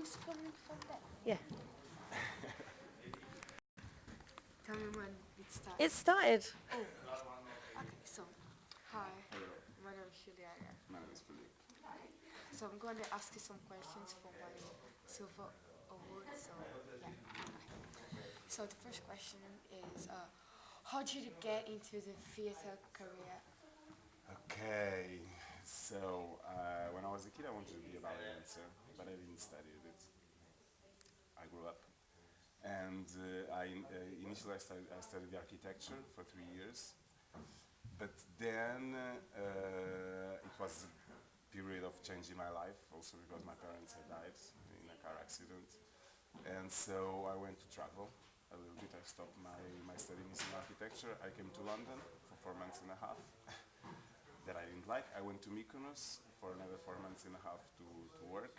this filming from there? Yeah. Tell me when it starts. It started. Oh, okay. So, hi, Hello, my name is Juliana. my name is Felipe. Okay. So I'm going to ask you some questions for my silver award. So yeah. Okay. So the first question is, how did you get into the theater career? Okay, so when I was a kid, I wanted to be a ballet dancer, but I didn't study it. I grew up, and initially I studied architecture for 3 years, but then it was a period of change in my life, also because my parents had died in a car accident, and so I went to travel a little bit. I stopped my studies in architecture. I came to London for 4 months and a half. That I didn't like. I went to Mykonos for another 4 months and a half to work.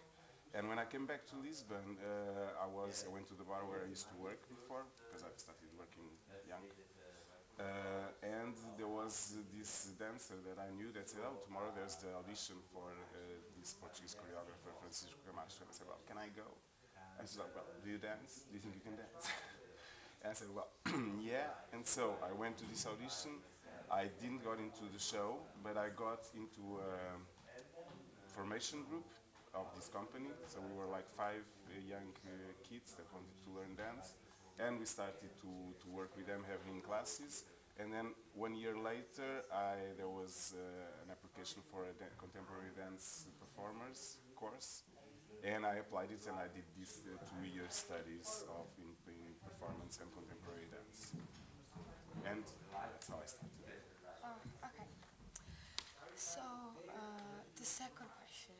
And when I came back to Lisbon, I went to the bar where I used to work before, because I've started working young. And there was this dancer that I knew that said, oh, tomorrow there's the audition for this Portuguese choreographer, Francisco Camacho. And I said, well, can I go? And she's like, well, do you dance? Do you think you can dance? And I said, well, yeah. And so I went to this audition. I didn't got into the show, but I got into a formation group of this company. So we were like five young kids that wanted to learn dance. And we started to work with them, having classes. And then 1 year later, there was an application for a contemporary dance performers course. And I applied it, and I did these 2 year studies in performance and contemporary dance. And that's how I started. Okay. So the second question: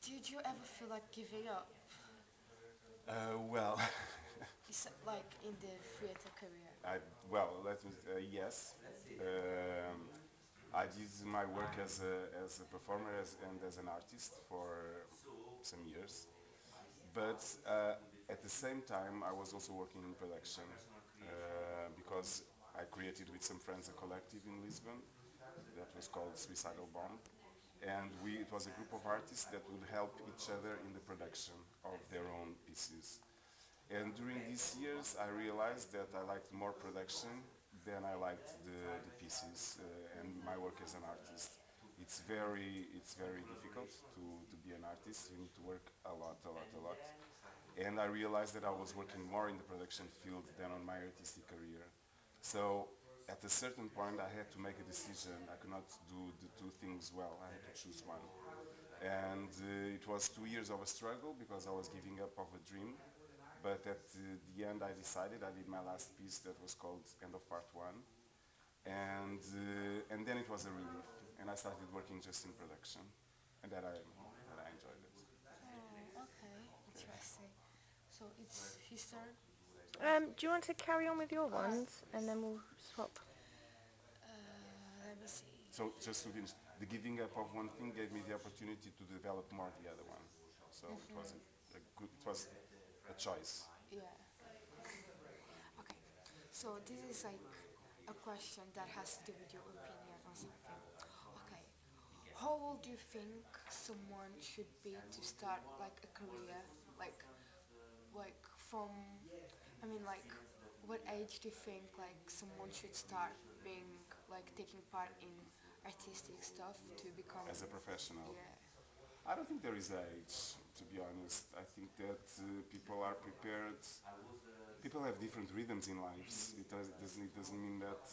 did you ever feel like giving up? Well, Like in the theater career? yes. I did my work as a performer and as an artist for some years. But at the same time, I was also working in production because I created with some friends a collective in Lisbon that was called Suicidal Bomb. And it was a group of artists that would help each other in the production of their own pieces. And during these years, I realized that I liked more production than I liked the pieces and my work as an artist. It's very difficult to be an artist. You need to work a lot, a lot, a lot. And I realized that I was working more in the production field than on my artistic career. So at a certain point, I had to make a decision. I could not do the two things well. I had to choose one. And it was 2 years of a struggle because I was giving up of a dream. But at the end, I decided. I did my last piece that was called End of Part 1. And then it was a relief. And I started working just in production. And that I enjoyed it. Oh, okay, interesting. So it's his turn. Do you want to carry on with your ones and then we'll swap? Let me see. So just to finish, the giving up of one thing gave me the opportunity to develop more the other one. So it was it was a choice. Yeah. Okay. So this is like a question that has to do with your opinion on something. Okay. How old do you think someone should be to start like a career? Like from, I mean, like, what age do you think like someone should start being like taking part in artistic stuff to become? As a professional. Yeah. I don't think there is age, to be honest. I think that people are prepared. People have different rhythms in lives. It doesn't mean that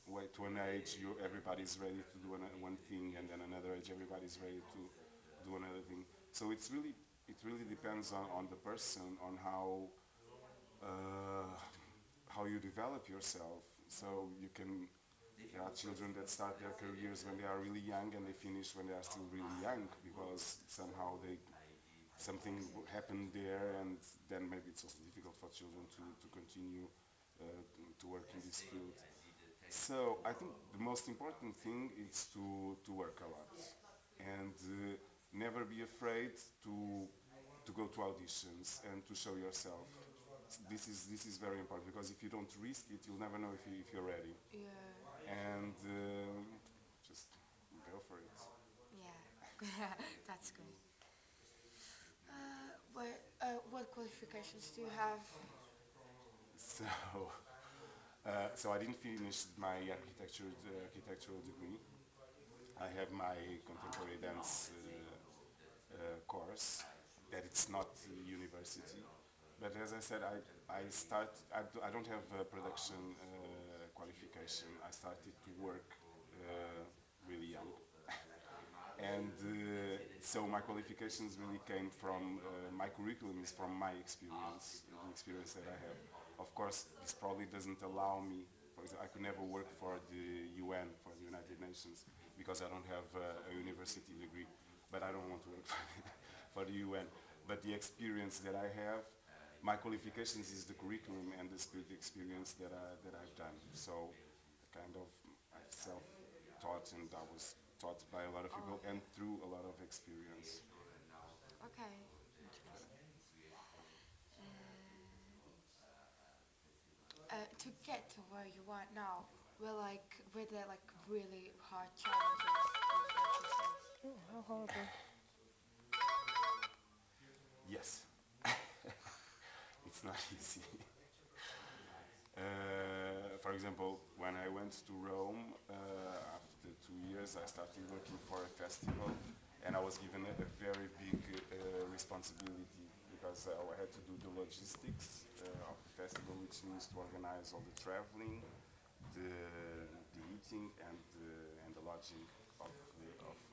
wait to an age everybody's ready to do one thing, and then another age everybody's ready to do another thing. So it really depends on the person, on how you develop yourself. So there are children that start their careers when they are really young and they finish when they are still really young because somehow something happened there, and then maybe it's also difficult for children to continue to work in this field. So I think the most important thing is to work a lot and never be afraid to go to auditions and to show yourself. This is very important because if you don't risk it, you'll never know if you're ready. Yeah. And just go for it. Yeah. That's good. qualifications do you have? So, so I didn't finish my architectural degree. I have my contemporary dance course, that it's not university. But as I said, I don't have a production qualification. I started to work really young. And so my qualifications really came from my curriculum is from my experience, the experience that I have. Of course, this probably doesn't allow me. For example, I could never work for the UN, for the United Nations, because I don't have a university degree. But I don't want to work for the UN. But the experience that I have, my qualifications is the curriculum and the experience that I've done. So, kind of, I've self-taught, and I was taught by a lot of Oh, people okay. and through a lot of experience. Okay, interesting. To get to where you are now, were there like really hard challenges with what you said? Oh, how horrible. Yes, it's not easy. For example, when I went to Rome, after 2 years, I started working for a festival, and I was given a very big responsibility because I had to do the logistics of the festival, which means to organize all the traveling, the, the eating, and the lodging of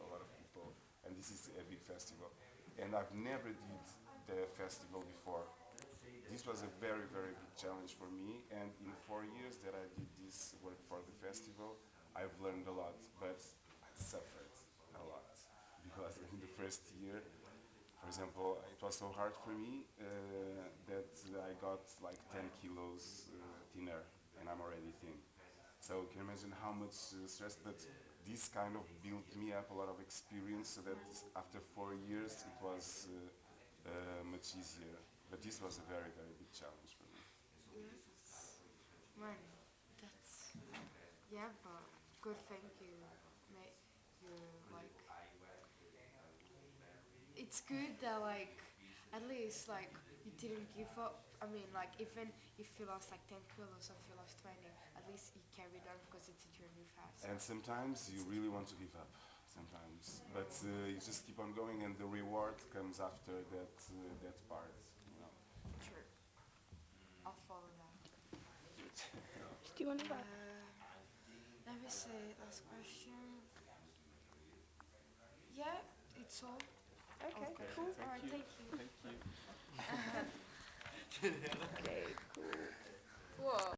a lot of people. And this is a big festival. And I've never did the festival before. This was a very, very big challenge for me, and in 4 years that I did this work for the festival, I've learned a lot, but I suffered a lot. Because in the first year, for example, it was so hard for me that I got like 10 kilos thinner, and I'm already thin. So can you imagine how much stress, but this kind of built me up a lot of experience so that after 4 years it was much easier. But this was a very, very big challenge for me. Yes. Man, that's yeah, but good thing you made you like it's good that like at least like you didn't give up. I mean like even if you lost like 10 kilos or if you lost 20, at least you carried on because it's a journey fast. And sometimes you really want to give up, sometimes. But you just keep on going, and the reward comes after that part, you know. True. I'll follow that. Do you want to wrap? Let me say last question. Yeah, it's all. Okay, Okay. cool. Alright, thank you. Thank you. Okay.